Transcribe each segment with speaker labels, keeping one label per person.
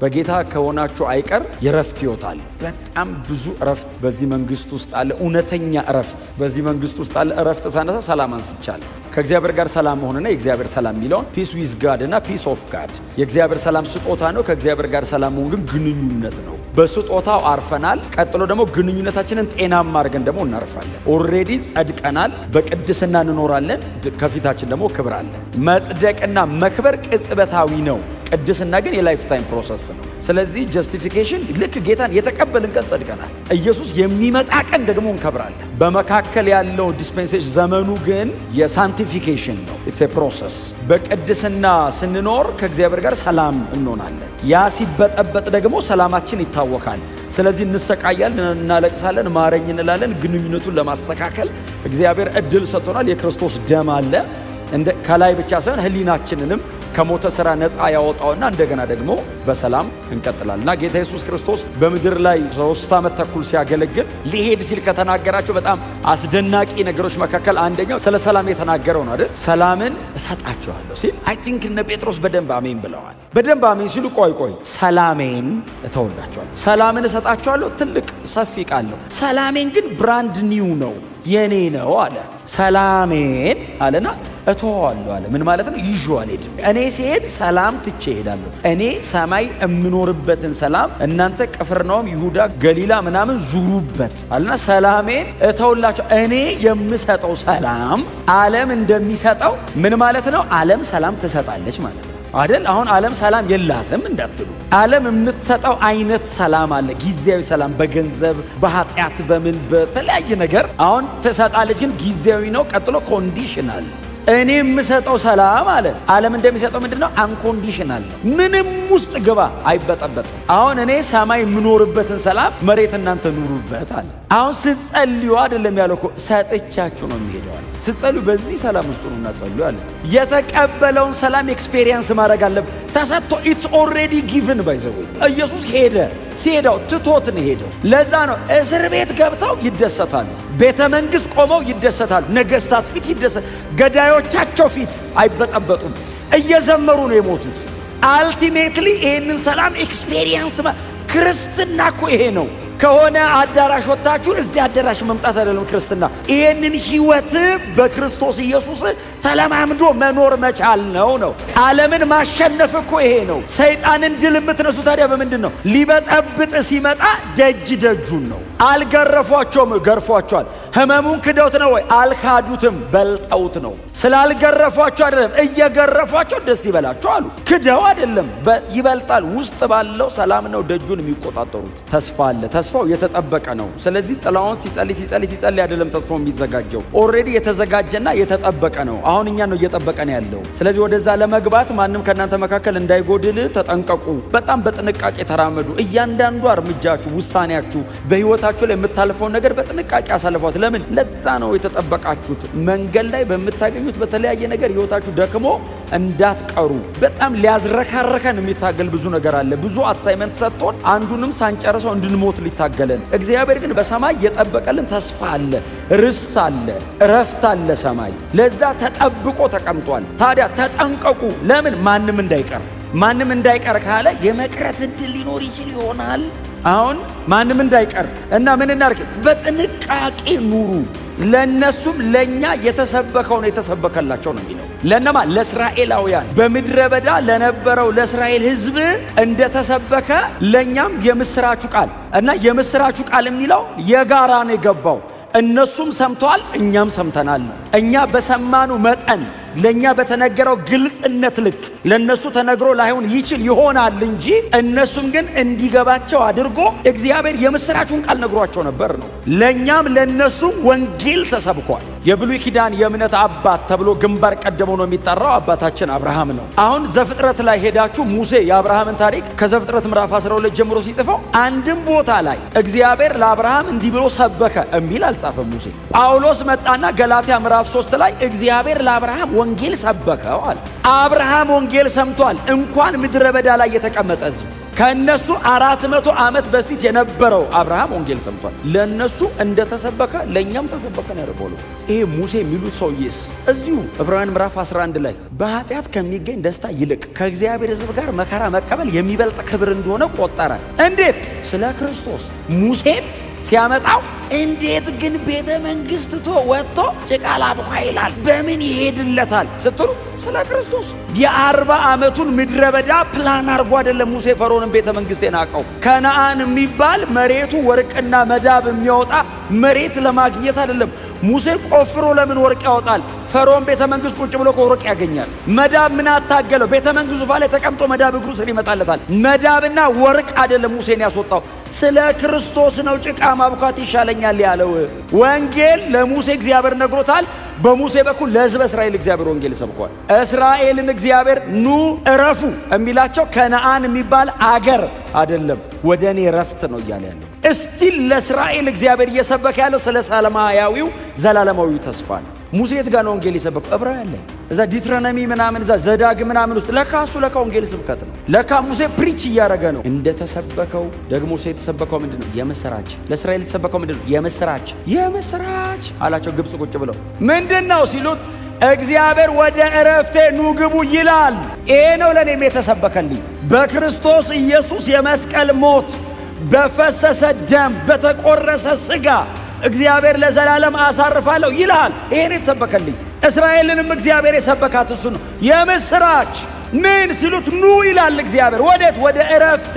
Speaker 1: በጌታ ከሆናችሁ አይቀር የረፍት ይወጣል። በጣም ብዙ ረፍት በዚህ መንግስት ውስጥ አለ። እውነተኛ ረፍት በዚህ መንግስት ውስጥ አለ። ረፍት ሳነሳ ሰላም አንስቻለሁ። ከእግዚአብሔር ጋር ሰላም መሆንና የእግዚአብሔር ሰላም የሚለውን ፒስ ዊዝ ጋድ እና ፒስ ኦፍ ጋድ። የእግዚአብሔር ሰላም ስጦታ ነው። ከእግዚአብሔር ጋር ሰላም መሆን ግን ግንኙነት ነው። በስጦታው አርፈናል። ቀጥሎ ደግሞ ግንኙነታችንን ጤናማ አድርገን ደግሞ እናርፋለን። ኦልሬዲ ጸድቀናል። በቅድስና እንኖራለን። ከፊታችን ደግሞ ክብር አለ። መጽደቅና መክበር ቅጽበታዊ ነው። ቅድስና ግን የላይፍ ታይም ፕሮሰስ ነው። ስለዚህ ጀስቲፊኬሽን ልክ ጌታን የተቀበልን ቀን ጸድቀናል። ኢየሱስ የሚመጣ ቀን ደግሞ እንከብራለን። በመካከል ያለው ዲስፔንሴሽን ዘመኑ ግን የሳንቲፊኬሽን ነው። ኢትስ ኤ ፕሮሰስ። በቅድስና ስንኖር ከእግዚአብሔር ጋር ሰላም እንሆናለን። ያ ሲበጠበጥ ደግሞ ሰላማችን ይታወካል። ስለዚህ እንሰቃያለን፣ እናለቅሳለን፣ ማረኝ እንላለን። ግንኙነቱን ለማስተካከል እግዚአብሔር እድል ሰጥቶናል። የክርስቶስ ደም አለ። ከላይ ብቻ ሳይሆን ሕሊናችንንም ከሞተ ሥራ ነፃ ያወጣውና እንደገና ደግሞ በሰላም እንቀጥላልና ጌታ ኢየሱስ ክርስቶስ በምድር ላይ 3 ዓመት ተኩል ሲያገለግል ሊሄድ ሲል ከተናገራቸው በጣም አስደናቂ ነገሮች መካከል አንደኛው ስለ ሰላም የተናገረው ነው አይደል? ሰላምን እሰጣቸዋለሁ ሲል አይ ቲንክ እነ ጴጥሮስ በደንብ አሜን ብለዋል። በደንብ አሜን ሲሉ ቆይ ሰላሜን እተውላቸዋለሁ፣ ሰላምን እሰጣቸዋለሁ ትልቅ ሰፊ ቃል ነው። ሰላሜን ግን ብራንድ ኒው ነው፣ የኔ ነው አለ። ሰላሜን አለና እተዋለሁ አለ። ምን ማለት ነው? ይዤዋል ሄድ። እኔ ሲሄድ ሰላም ትቼ እሄዳለሁ። እኔ ሰማይ የምኖርበትን ሰላም እናንተ ቅፍርናሆም፣ ይሁዳ፣ ገሊላ ምናምን ዙሩበት አለና ሰላሜን እተውላቸው። እኔ የምሰጠው ሰላም ዓለም እንደሚሰጠው ምን ማለት ነው? ዓለም ሰላም ትሰጣለች ማለት ነው አይደል? አሁን ዓለም ሰላም የላትም እንዳትሉ። ዓለም የምትሰጠው አይነት ሰላም አለ። ጊዜያዊ ሰላም በገንዘብ በኃጢአት በምን በተለያየ ነገር አሁን ትሰጣለች፣ ግን ጊዜያዊ ነው። ቀጥሎ ኮንዲሽናል። እኔ የምሰጠው ሰላም አለ ዓለም እንደሚሰጠው ምንድነው? አንኮንዲሽናል ነው። ምንም ውስጥ ግባ አይበጠበጥም። አሁን እኔ ሰማይ የምኖርበትን ሰላም መሬት እናንተ ኑሩበት አለ። አሁን ስትጸልዩ አይደለም ያለው እኮ ሰጥቻችሁ ነው የሚሄደው አለ። ስትጸልዩ በዚህ ሰላም ውስጥ ነው እናጸልዩ አለ። የተቀበለውን ሰላም ኤክስፔሪየንስ ማድረግ አለብን። ተሰጥቶ ኢትስ ኦልሬዲ ጊቭን ባይ ዘ ዌይ። ኢየሱስ ሄደ፣ ሲሄደው ትቶት ነው ሄደው። ለዛ ነው እስር ቤት ገብተው ይደሰታሉ፣ ቤተ መንግሥት ቆመው ይደሰታሉ፣ ነገሥታት ፊት ይደሰታሉ፣ ገዳዮቻቸው ፊት አይበጠበጡም፣ እየዘመሩ ነው የሞቱት። አልቲሜትሊ ይህንን ሰላም ኤክስፔሪየንስ ክርስትና እኮ ይሄ ነው። ከሆነ አዳራሽ ወጣችሁ እዚህ አዳራሽ መምጣት አይደለም ክርስትና። ይሄንን ህይወት በክርስቶስ ኢየሱስ ተለማምዶ መኖር መቻል ነው። ዓለምን ማሸነፍ እኮ ይሄ ነው። ሰይጣንን ድል የምትነሱ ታዲያ በምንድን ነው? ሊበጠብጥ ሲመጣ ደጁን ነው። አልገረፏቸውም፣ ገርፏቸዋል። ህመሙን ክደውት ነው ወይ? አልካዱትም፣ በልጠውት ነው። ስላልገረፏቸው አይደለም፣ እየገረፏቸው ደስ ይበላቸው አሉ። ክደው አይደለም፣ ይበልጣል። ውስጥ ባለው ሰላም ነው ደጁን የሚቆጣጠሩት። ተስፋ አለ። ተስፋው የተጠበቀ ነው። ስለዚህ ጥላውን ሲጸልይ አይደለም ተስፋው የሚዘጋጀው፣ ኦልሬዲ የተዘጋጀና የተጠበቀ ነው። አሁን እኛ ነው እየጠበቀን ያለው። ስለዚህ ወደዛ ለመግባት ማንም ከእናንተ መካከል እንዳይጎድል ተጠንቀቁ። በጣም በጥንቃቄ ተራመዱ። እያንዳንዱ እርምጃችሁ፣ ውሳኔያችሁ፣ በህይወታችሁ ላይ የምታልፈውን ነገር በጥንቃቄ አሳልፏት። ለምን? ለዛ ነው የተጠበቃችሁት። መንገድ ላይ በምታገኙት በተለያየ ነገር ህይወታችሁ ደክሞ እንዳትቀሩ። በጣም ሊያዝረካረከን የሚታገል ብዙ ነገር አለ። ብዙ አሳይመንት ሰጥቶን አንዱንም ሳንጨርሰው እንድንሞት ሊታገለን። እግዚአብሔር ግን በሰማይ የጠበቀልን ተስፋ አለ፣ ርስት አለ፣ እረፍት አለ። ሰማይ ለዛ ተጠብቆ ተቀምጧል። ታዲያ ተጠንቀቁ። ለምን? ማንም እንዳይቀር ካለ የመቅረት እድል ሊኖር ይችል ይሆናል። አሁን ማንም እንዳይቀር እና ምን እናርክ? በጥንቃቄ ኑሩ። ለነሱም ለኛ የተሰበከው ነው የተሰበከላቸው ነው የሚለው። ለነማ? ለእስራኤላውያን በምድረ በዳ ለነበረው ለእስራኤል ሕዝብ እንደተሰበከ ለኛም የምስራቹ ቃል እና የምስራቹ ቃል የሚለው የጋራ ነው የገባው። እነሱም ሰምተዋል፣ እኛም ሰምተናል ነው። እኛ በሰማኑ መጠን ለኛ በተነገረው ግልጽነት ልክ ለነሱ ተነግሮ ላይሆን ይችል ይሆናል እንጂ እነሱም ግን እንዲገባቸው አድርጎ እግዚአብሔር የምስራቹን ቃል ነግሯቸው ነበር ነው። ለኛም ለነሱም ወንጌል ተሰብኳል። የብሉይ ኪዳን የእምነት አባት ተብሎ ግንባር ቀደሞ ነው የሚጠራው አባታችን አብርሃም ነው። አሁን ዘፍጥረት ላይ ሄዳችሁ ሙሴ የአብርሃምን ታሪክ ከዘፍጥረት ምዕራፍ 12 ጀምሮ ሲጽፈው አንድም ቦታ ላይ እግዚአብሔር ለአብርሃም እንዲህ ብሎ ሰበከ የሚል አልጻፈም ሙሴ። ጳውሎስ መጣና ገላትያ ምዕራፍ 3 ላይ እግዚአብሔር ለአብርሃም ወንጌል ሰበከው አለ። አብርሃም ወንጌል ሰምቷል። እንኳን ምድረ በዳ ላይ የተቀመጠ ሕዝብ ከነሱ 400 ዓመት በፊት የነበረው አብርሃም ወንጌል ሰምቷል። ለነሱ እንደተሰበከ ለኛም ተሰበከ ነው ያለው። ይሄ ሙሴ የሚሉት ሰውዬስ እዚሁ ዕብራውያን ምዕራፍ 11 ላይ በኃጢአት ከሚገኝ ደስታ ይልቅ ከእግዚአብሔር ሕዝብ ጋር መከራ መቀበል የሚበልጥ ክብር እንደሆነ ቆጠረ። እንዴት? ስለ ክርስቶስ ሙሴን ሲያመጣው እንዴት ግን ቤተ መንግስት ወጥቶ ጭቃ ላቡካ ይላል? በምን ይሄድለታል ስትሉ ስለ ክርስቶስ የ40 ዓመቱን ምድረ በዳ ፕላን አድርጎ አይደለም ሙሴ ፈርዖንን ቤተ መንግስት የናቀው። ከነአን የሚባል መሬቱ ወርቅና መዳብ የሚያወጣ መሬት ለማግኘት አይደለም። ሙሴ ቆፍሮ ለምን ወርቅ ያወጣል? ፈርዖን ቤተ መንግስት ቁጭ ብሎ ወርቅ ያገኛል። መዳብ ምን አታገለው? ቤተ መንግስቱ ላይ ተቀምጦ መዳብ እግሩ ስር ይመጣለታል። መዳብና ወርቅ አይደለም ሙሴን ያስወጣው፣ ስለ ክርስቶስ ነው። ጭቃ ማቡካት ይሻለኛል ያለው ወንጌል ለሙሴ እግዚአብሔር ነግሮታል። በሙሴ በኩል ለሕዝበ እስራኤል እግዚአብሔር ወንጌል ሰብኳል። እስራኤልን እግዚአብሔር ኑ እረፉ የሚላቸው ከነአን የሚባል አገር አይደለም፣ ወደ እኔ ረፍት ነው እያለ ያለው። እስቲል ለእስራኤል እግዚአብሔር እየሰበከ ያለው ስለ ሰላማዊው ዘላለማዊ ተስፋ ነው። ሙሴ የት ጋር ነው ወንጌል የሰበከው? ዕብራውያን ላይ እዛ ዲትሮኖሚ ምናምን እዛ ዘዳግ ምናምን ውስጥ ለካ ወንጌል ስብከት ነው። ለካ ሙሴ ፕሪች እያደረገ ነው እንደተሰበከው። ደግሞ ሙሴ የተሰበከው ምንድን ነው? የምስራች። ለእስራኤል የተሰበከው ምንድን ነው? የምስራች። የምስራች አላቸው ግብፅ ቁጭ ብለው። ምንድን ነው ሲሉት እግዚአብሔር ወደ እረፍቴ ኑ ግቡ ይላል። ይሄ ነው ለእኔም የተሰበከልኝ። በክርስቶስ ኢየሱስ የመስቀል ሞት፣ በፈሰሰ ደም፣ በተቆረሰ ሥጋ እግዚአብሔር ለዘላለም አሳርፋለሁ ይላል። ይሄን የተሰበከልኝ። እስራኤልንም እግዚአብሔር የሰበካት እሱ ነው። የምስራች ምን ሲሉት ኑ ይላል እግዚአብሔር። ወዴት? ወደ እረፍቴ።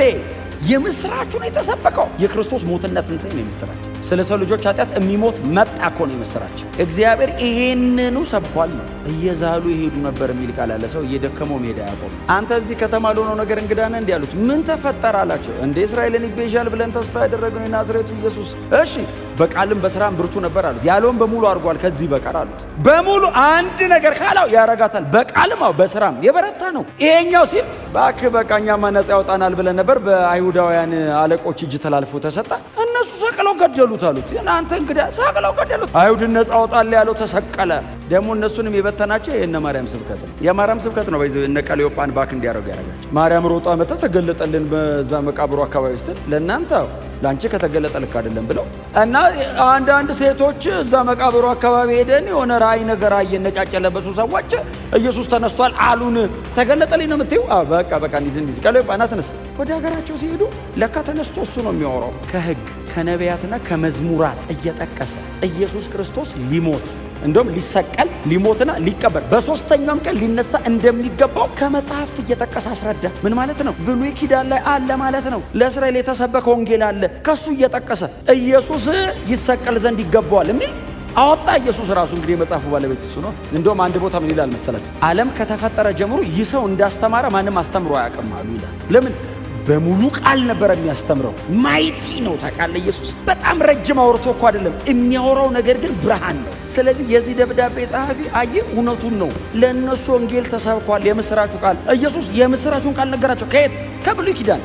Speaker 1: የምስራቹ ነው የተሰበከው። የክርስቶስ ሞትና ትንሣኤ ነው የምስራች። ስለ ሰው ልጆች ኃጢአት የሚሞት መጣ እኮ ነው የምስራች። እግዚአብሔር ይሄንኑ ሰብኳል ነው። እየዛሉ ይሄዱ ነበር የሚል ቃል አለ። ሰው እየደከመው መሄድ አያቆም። አንተ እዚህ ከተማ ለሆነው ነገር እንግዳ ነህ እንዲህ አሉት። ምን ተፈጠረ አላቸው። እንደ እስራኤልን ይቤዣል ብለን ተስፋ ያደረግነው የናዝሬቱ ኢየሱስ። እሺ በቃልም በስራም ብርቱ ነበር አሉት። ያለውን በሙሉ አድርጓል ከዚህ በቀር አሉት። በሙሉ አንድ ነገር ካለው ያረጋታል። በቃልም በስራም የበረታ ነው። ይሄኛው ሲል ባክ በቃኛማ ነፃ ያወጣናል ብለን ነበር። በአይሁዳውያን አለቆች እጅ ተላልፎ ተሰጣ። እነሱ ሰቅለው ገደሉት አሉት። እናንተ እንግዳ ሰቅለው ገደሉት። አይሁድን ነፃ ያወጣል ያለው ተሰቀለ። ደግሞ እነሱንም የበተናቸው የእነ ማርያም ስብከት ነው። የማርያም ስብከት ነው በዚህ እነ ቀሌዮጳን ባክ እንዲያደርጉ ያደረጋቸው። ማርያም ሮጣ መጣ ተገለጠልን በዛ መቃብሩ አካባቢ ስትል ለእናንተ ላንቺ ከተገለጠ ልክ አይደለም ብለው እና አንዳንድ ሴቶች እዛ መቃብሩ አካባቢ ሄደን የሆነ ራእይ ነገር አየን፣ ነጫጭ የለበሱ ሰዎች ኢየሱስ ተነስቷል አሉን። ተገለጠልኝ ነው የምትይው? በቃ እንዲህ ቀሌዮጳና ተነስ። ወደ ሀገራቸው ሲሄዱ ለካ ተነስቶ እሱ ነው የሚያወራው ከሕግ ከነቢያትና ከመዝሙራት እየጠቀሰ ኢየሱስ ክርስቶስ ሊሞት እንደውም ሊሰቀል ሊሞትና ሊቀበር በሶስተኛውም ቀን ሊነሳ እንደሚገባው ከመጽሐፍት እየጠቀሰ አስረዳ። ምን ማለት ነው? ብሉይ ኪዳን ላይ አለ ማለት ነው። ለእስራኤል የተሰበከ ወንጌል አለ። ከሱ እየጠቀሰ ኢየሱስ ይሰቀል ዘንድ ይገባዋል የሚል አወጣ። ኢየሱስ ራሱ እንግዲህ የመጽሐፉ ባለቤት እሱ ነው። እንደውም አንድ ቦታ ምን ይላል መሰላችሁ? ዓለም ከተፈጠረ ጀምሮ ይህ ሰው እንዳስተማረ ማንም አስተምሮ አያውቅም አሉ ይላል። ለምን? በሙሉ ቃል ነበር የሚያስተምረው። ማይቲ ነው ታውቃለህ። ኢየሱስ በጣም ረጅም አውርቶ እኮ አይደለም የሚያወራው፣ ነገር ግን ብርሃን ነው። ስለዚህ የዚህ ደብዳቤ ጸሐፊ አየህ እውነቱን ነው። ለእነሱ ወንጌል ተሰብኳል፣ የምስራቹ ቃል። ኢየሱስ የምስራቹን ቃል ነገራቸው። ከየት? ከብሉይ ኪዳን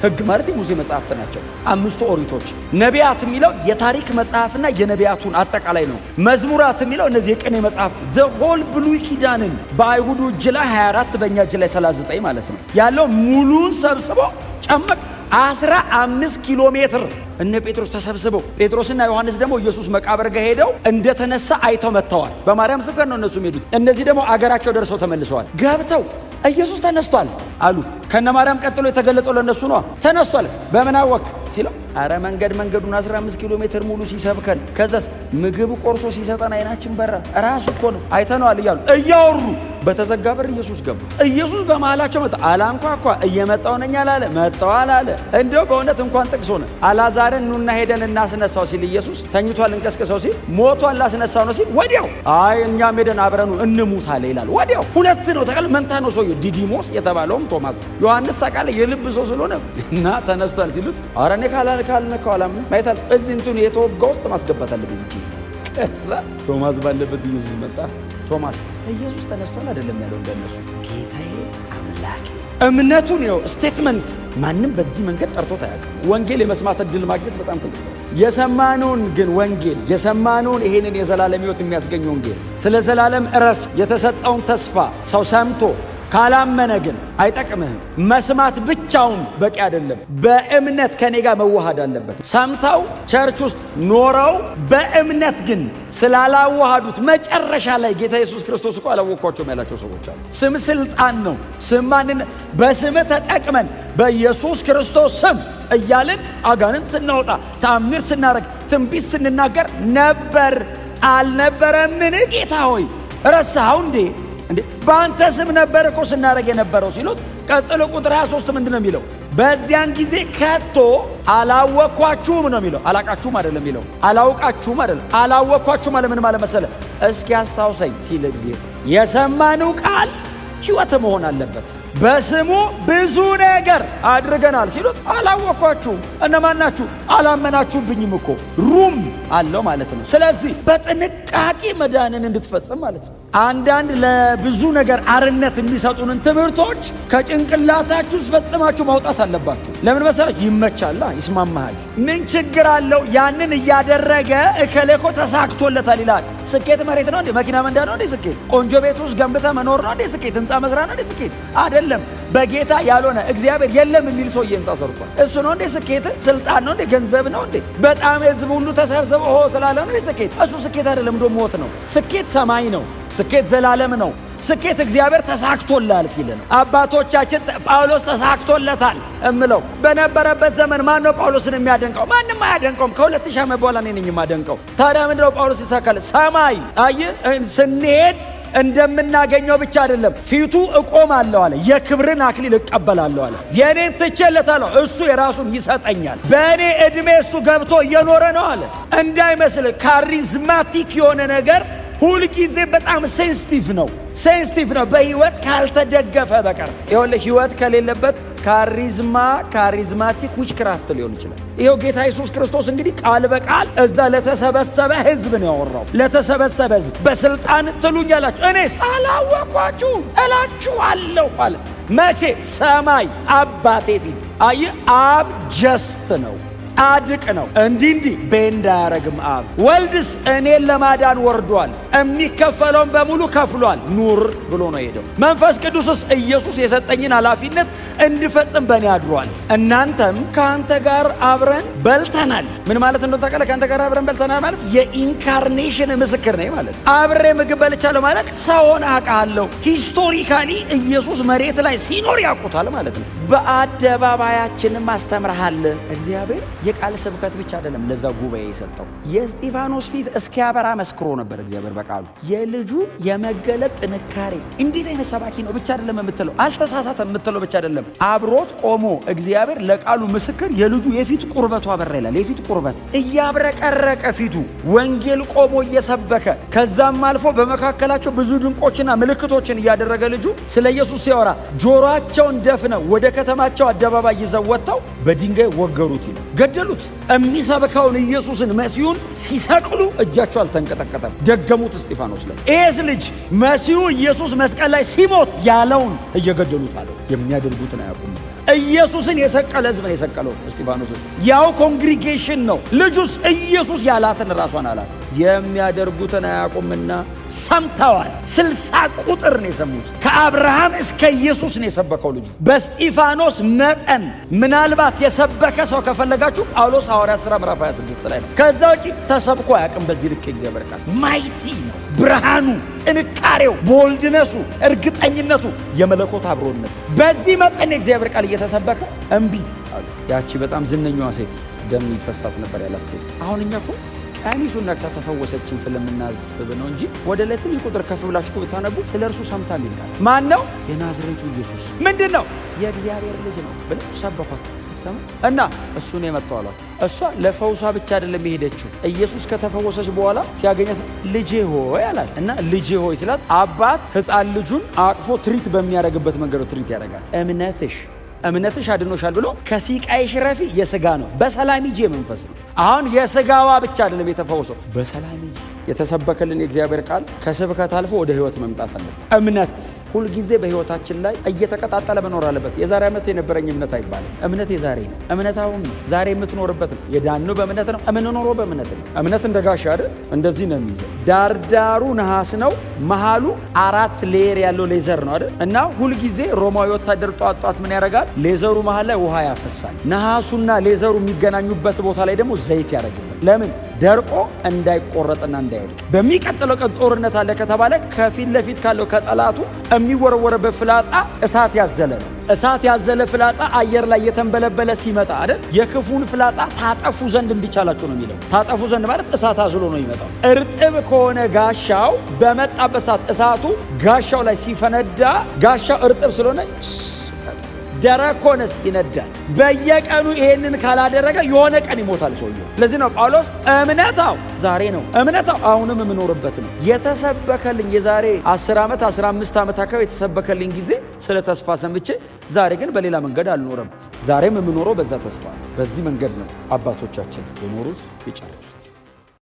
Speaker 1: ሕግ ማለት የሙሴ መጽሐፍት ናቸው። 5ቱ ኦሪቶች። ነቢያት የሚለው የታሪክ መጽሐፍና የነቢያቱን አጠቃላይ ነው። መዝሙራት የሚለው እነዚህ የቅኔ መጽሐፍት ዘሆል ብሉይ ኪዳንን በአይሁዱ እጅ ላይ 24 በእኛ እጅ ላይ 39 ማለት ነው ያለው ሙሉን ሰብስቦ ጨመቅ 15 ኪሎ ሜትር እነ ጴጥሮስ ተሰብስበው ጴጥሮስና ዮሐንስ ደግሞ ኢየሱስ መቃብር ጋር ሄደው እንደተነሳ አይተው መጥተዋል። በማርያም ስብከት ነው እነሱ ሄዱት። እነዚህ ደግሞ አገራቸው ደርሰው ተመልሰዋል። ገብተው ኢየሱስ ተነስቷል አሉ። ከነ ማርያም ቀጥሎ የተገለጠው ለነሱ ነው። ተነስቷል በምን አወቅ ሲለው አረ መንገዱን 15 ኪሎ ሜትር ሙሉ ሲሰብከን ከዛስ ምግብ ቆርሶ ሲሰጠን አይናችን በራ። ራሱ እኮ ነው አይተነዋል እያሉ እያወሩ በተዘጋ በር ኢየሱስ ገባ። ኢየሱስ በመሃላቸው መጣ። አላንኳኳ እየመጣው ነኝ አላለ። መጣዋል አለ። እንደው በእውነት እንኳን ጥቅስ ሆነ። አላዛርን ኑና ሄደን እናስነሳው ሲል ኢየሱስ ተኝቷል እንቀስቅሰው ሲል ሞቷል ላስነሳው ነው ሲል ወዲያው አይ እኛም ሄደን አብረኑ እንሙት አለ ይላል። ወዲያው ሁለት ነው ተቀል መንታ ነው ሰውዬው። ዲዲሞስ የተባለውም ቶማስ፣ ዮሐንስ ታውቃለ የልብ ሰው ስለሆነ እና ተነስቷል ሲሉት አረ እኔ ካልነካው አላምንም ማይታል እዚህ እንትን የተወጋ ውስጥ ማስገባት አለብኝ እንጂ። ከዛ ቶማስ ባለበት ኢየሱስ መጣ። ቶማስ ኢየሱስ ተነስቷል አይደለም ያለው እንደነሱ ጌታዬ አምላኬ። እምነቱን ነው ስቴትመንት። ማንም በዚህ መንገድ ጠርቶት አያውቅም። ወንጌል የመስማት እድል ማግኘት በጣም ትልቅ ነው። የሰማነውን ግን ወንጌል የሰማነውን ይሄንን የዘላለም ሕይወት የሚያስገኝ ወንጌል ስለ ዘላለም እረፍት የተሰጠውን ተስፋ ሰው ሰምቶ ካላመነ ግን አይጠቅምህም። መስማት ብቻውን በቂ አይደለም። በእምነት ከኔ ጋር መዋሃድ አለበት። ሰምተው ቸርች ውስጥ ኖረው በእምነት ግን ስላላዋሃዱት መጨረሻ ላይ ጌታ ኢየሱስ ክርስቶስ እኮ አላወቅኳቸውም ያላቸው ሰዎች አሉ። ስም ስልጣን ነው። ስም ማንነት። በስም ተጠቅመን በኢየሱስ ክርስቶስ ስም እያልን አጋንንት ስናወጣ፣ ተአምር ስናደርግ፣ ትንቢት ስንናገር ነበር አልነበረምን? ጌታ ሆይ ረሳኸው እንዴ? በአንተ ስም ነበር እኮ ስናደርግ የነበረው ሲሉት፣ ቀጥሎ ቁጥር 23 ምንድን ነው የሚለው? በዚያን ጊዜ ከቶ አላወቅኳችሁም ነው የሚለው። አላቃችሁም አይደለም የሚለው። አላውቃችሁም አይደለም። አላወቅኳችሁም አለ። ምን ማለት መሰለ? እስኪ አስታውሰኝ ሲል እግዚአብሔር የሰማነው ቃል ሕይወት መሆን አለበት። በስሙ ብዙ ነገር አድርገናል ሲሉት አላወቅኳችሁም። እነማን ናችሁ? አላመናችሁብኝም እኮ ሩም አለው ማለት ነው። ስለዚህ በጥንቃቄ መዳንን እንድትፈጽም ማለት ነው። አንዳንድ ለብዙ ነገር አርነት የሚሰጡንን ትምህርቶች ከጭንቅላታችሁ ፈጽማችሁ ማውጣት አለባችሁ። ለምን መሰለህ? ይመቻላ፣ ይስማማሃል። ምን ችግር አለው? ያንን እያደረገ እከሌኮ ተሳክቶለታል ይላል። ስኬት መሬት ነው እንዴ? መኪና መንዳት ነው እንዴ ስኬት? ቆንጆ ቤት ውስጥ ገንብተህ መኖር ነው እንዴ ስኬት? ህንፃ መስራት ነው እንዴ ስኬት? አይደለም። በጌታ ያልሆነ እግዚአብሔር የለም የሚል ሰው ህንፃ ሰርቷል። እሱ ነው እንዴ ስኬት? ስልጣን ነው እንዴ? ገንዘብ ነው እንዴ? በጣም ህዝብ ሁሉ ተሰብስበው ስላለ ነው ስኬት? እሱ ስኬት አይደለም፣ እንደው ሞት ነው። ስኬት ሰማይ ነው። ስኬት ዘላለም ነው። ስኬት እግዚአብሔር ተሳክቶላል ሲል ነው። አባቶቻችን ጳውሎስ ተሳክቶለታል እምለው በነበረበት ዘመን ማን ነው ጳውሎስን የሚያደንቀው? ማንም አያደንቀውም። ከ2000 ዓመት በኋላ እኔ ነኝ የማደንቀው። ታዲያ ምንድነው ጳውሎስ ይሳካል? ሰማይ ስንሄድ እንደምናገኘው ብቻ አይደለም፣ ፊቱ እቆማለሁ አለ። የክብርን አክሊል እቀበላለሁ አለ። የኔን ትቼለታለሁ፣ እሱ የራሱን ይሰጠኛል። በእኔ ዕድሜ እሱ ገብቶ እየኖረ ነው አለ። እንዳይመስል ካሪዝማቲክ የሆነ ነገር ሁልጊዜ በጣም ሴንሲቲቭ ነው። በህይወት ካልተደገፈ በቀር ይኸውልህ፣ ህይወት ከሌለበት ካሪዝማቲክ ዊችክራፍት ሊሆን ይችላል። ይኸው ጌታ ኢየሱስ ክርስቶስ እንግዲህ ቃል በቃል እዛ ለተሰበሰበ ህዝብ ነው ያወራው። ለተሰበሰበ ህዝብ በስልጣን ትሉኛላችሁ፣ እኔስ አላወቅኳችሁም እላችኋለሁ አለ። መቼ? ሰማይ አባቴ ፊት። አየህ፣ አብ ጀስት ነው፣ ጻድቅ ነው። እንዲህ ቤንድ አያረግም አብ። ወልድስ እኔን ለማዳን ወርዷል፣ የሚከፈለውን በሙሉ ከፍሏል፣ ኑር ብሎ ነው ሄደው። መንፈስ ቅዱስስ ኢየሱስ የሰጠኝን ኃላፊነት እንድፈጽም በእኔ አድሯል። እናንተም ከአንተ ጋር አብረን በልተናል። ምን ማለት እንደሆነ ታውቃለህ? ከአንተ ጋር አብረን በልተናል ማለት የኢንካርኔሽን ምስክር ነኝ ማለት። አብሬ ምግብ በልቻለሁ ማለት ሰውን አውቃለሁ። ሂስቶሪካሊ ኢየሱስ መሬት ላይ ሲኖር ያውቁታል ማለት ነው። በአደባባያችንም አስተምርሃል። እግዚአብሔር የቃል ስብከት ብቻ አይደለም ለዛ ጉባኤ የሰጠው። የእስጢፋኖስ ፊት እስኪያበራ መስክሮ ነበር እግዚአብሔር በቃሉ። የልጁ የመገለጥ ጥንካሬ እንዴት አይነት ሰባኪ ነው ብቻ አይደለም የምትለው፣ አልተሳሳተም የምትለው ብቻ አይደለም። አብሮት ቆሞ እግዚአብሔር ለቃሉ ምስክር የልጁ የፊት ቁርበቱ አበራ ይላል። የፊት ቁርበት እያብረቀረቀ ፊቱ ወንጌል ቆሞ እየሰበከ ከዛም አልፎ በመካከላቸው ብዙ ድንቆችና ምልክቶችን እያደረገ ልጁ ስለ ኢየሱስ ሲያወራ ጆሮአቸውን ደፍነው ወደ ከተማቸው አደባባይ ይዘው ወጥተው በድንጋይ ወገሩት ይላል። ገደሉት። የሚሰብከውን ኢየሱስን መሲሁን ሲሰቅሉ እጃቸው አልተንቀጠቀጠም። ደገሙት እስጢፋኖስ ላይ። ኤስ ልጅ መሲሁ ኢየሱስ መስቀል ላይ ሲሞት ያለውን እየገደሉት አለው። የሚያደርጉትን አያውቁም። ኢየሱስን የሰቀለ ሕዝብ ነው የሰቀለው እስጢፋኖስን። ያው ኮንግሪጌሽን ነው። ልጁስ ኢየሱስ ያላትን ራሷን አላት። የሚያደርጉትን አያውቁምና ሰምተዋል። 60 ቁጥር ነው የሰሙት። ከአብርሃም እስከ ኢየሱስ ነው የሰበከው ልጁ። በእስጢፋኖስ መጠን ምናልባት የሰበከ ሰው ከፈለጋችሁ ጳውሎስ ሐዋርያት ሥራ ምዕራፍ 26 ላይ ነው። ከዛ ውጪ ተሰብኮ አያውቅም። በዚህ ልክ እግዚአብሔር ቃል ማይቲ ነው። ብርሃኑ፣ ጥንካሬው፣ ቦልድነሱ፣ እርግጠኝነቱ፣ የመለኮት አብሮነት በዚህ መጠን የእግዚአብሔር ቃል እየተሰበከ እምቢ። ያቺ በጣም ዝነኛዋ ሴት ደም ይፈሳት ነበር ያላት ሴት አሁን እኛ እኮ ቀሚሱን ነክታ ተፈወሰችን ስለምናስብ ነው እንጂ ወደ ላይ ትንሽ ቁጥር ከፍ ብላችሁ ብታነቡ ስለ እርሱ ሰምታ ይልቃል። ማን ነው? የናዝሬቱ ኢየሱስ። ምንድን ነው? የእግዚአብሔር ልጅ ነው ብለው ሰበኳት። ስትሰማ እና እሱ ነው የመጣው አሏት። እሷ ለፈውሷ ብቻ አይደለም የሄደችው። ኢየሱስ ከተፈወሰች በኋላ ሲያገኛት ልጄ ሆይ አላት እና ልጄ ሆይ ስላት አባት ሕፃን ልጁን አቅፎ ትሪት በሚያደርግበት መንገድ ትሪት ያደርጋት። እምነትሽ አድኖሻል ብሎ ከሲቃይሽ ረፊ የሥጋ ነው በሰላም ሂጂ የመንፈስ ነው። አሁን የሥጋዋ ብቻ አይደለም የተፈወሰው፣ በሰላም ሂጂ የተሰበከልን የእግዚአብሔር ቃል ከስብከት አልፎ ወደ ሕይወት መምጣት አለበት። እምነት ሁልጊዜ በህይወታችን ላይ እየተቀጣጠለ መኖር አለበት። የዛሬ ዓመት የነበረኝ እምነት አይባልም። እምነት የዛሬ ነው። እምነት አሁን ዛሬ የምትኖርበት ነው። የዳነው በእምነት ነው። የምንኖረው በእምነት ነው። እምነት እንደ ጋሻ አይደል? እንደዚህ ነው የሚይዘው። ዳርዳሩ ነሐስ ነው፣ መሃሉ 4 ሌየር ያለው ሌዘር ነው አይደል? እና ሁልጊዜ ሮማዊ ወታደር ጧት ምን ያደርጋል? ሌዘሩ መሃል ላይ ውሃ ያፈሳል። ነሐሱና ሌዘሩ የሚገናኙበት ቦታ ላይ ደግሞ ዘይት ያደርግበት። ለምን? ደርቆ እንዳይቆረጥና እንዳይወድቅ። በሚቀጥለው ቀን ጦርነት አለ ከተባለ ከፊት ለፊት ካለው ከጠላቱ የሚወረወረበት ፍላጻ እሳት ያዘለ ነው። እሳት ያዘለ ፍላጻ አየር ላይ የተንበለበለ ሲመጣ አይደል? የክፉን ፍላጻ ታጠፉ ዘንድ እንዲቻላችሁ ነው የሚለው። ታጠፉ ዘንድ ማለት እሳት አዝሎ ነው ይመጣው። እርጥብ ከሆነ ጋሻው በመጣበት ሰዓት እሳቱ ጋሻው ላይ ሲፈነዳ ጋሻው እርጥብ ስለሆነ ደረቅ ከሆነስ ይነዳል። በየቀኑ ይሄንን ካላደረገ የሆነ ቀን ይሞታል ሰውየው። ለዚህ ነው ጳውሎስ እምነታው ዛሬ ነው፣ እምነታው አሁንም የምኖርበት ነው። የተሰበከልኝ የዛሬ 10 ዓመት 15 ዓመት አካባቢ የተሰበከልኝ ጊዜ ስለ ተስፋ ሰምቼ፣ ዛሬ ግን በሌላ መንገድ አልኖርም። ዛሬም የምኖረው በዛ ተስፋ ነው። በዚህ መንገድ ነው አባቶቻችን የኖሩት የጨረሱት።